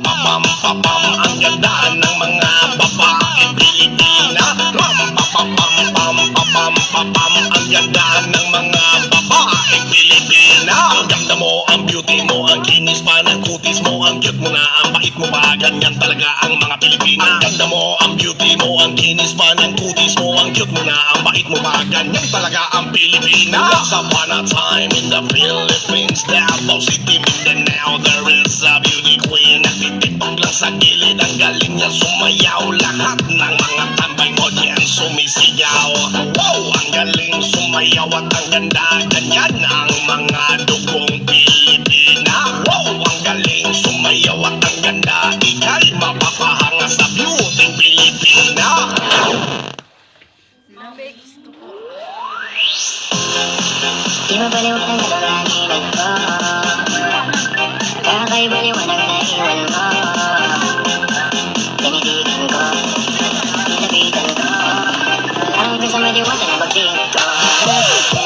Pam pam pam, ang ganda ng mga babaeng Pilipina. Pam pam pam pam pam pam pam, ang ganda ng mga babaeng Pilipina. Ang ganda mo, ang beauty mo, ang kinis pa ng kutis mo, ang cute mo na, ang bait mo pa, ganyan talaga ang mga Pilipina. Ang ganda mo, ang beauty mo, ang kinis pa ng kutis mo, ang cute mo na, ang bait mo pa, ganyan talaga ang Pilipina. Once upon a time in the Philippines, Davao City, Mindanao, there is a beauty queen. Nagtitipag lang sa gilid, ang galing niya sumayaw. Lahat ng mga tambay mo diyan sumisigaw. Wow, ang galing sumayaw at ang ganda, ganyan ang mga dugong Pilipina. Wow, ang galing sumayaw at ang ganda, ika'y mapapahanga sa beauty Pilipina. Di mapaliwanag ang nanginag ko, kakaibaliwanag na iwan mo. Tinitigan ko, nilapitan ko, ang kasama diwata na pagtingin ko.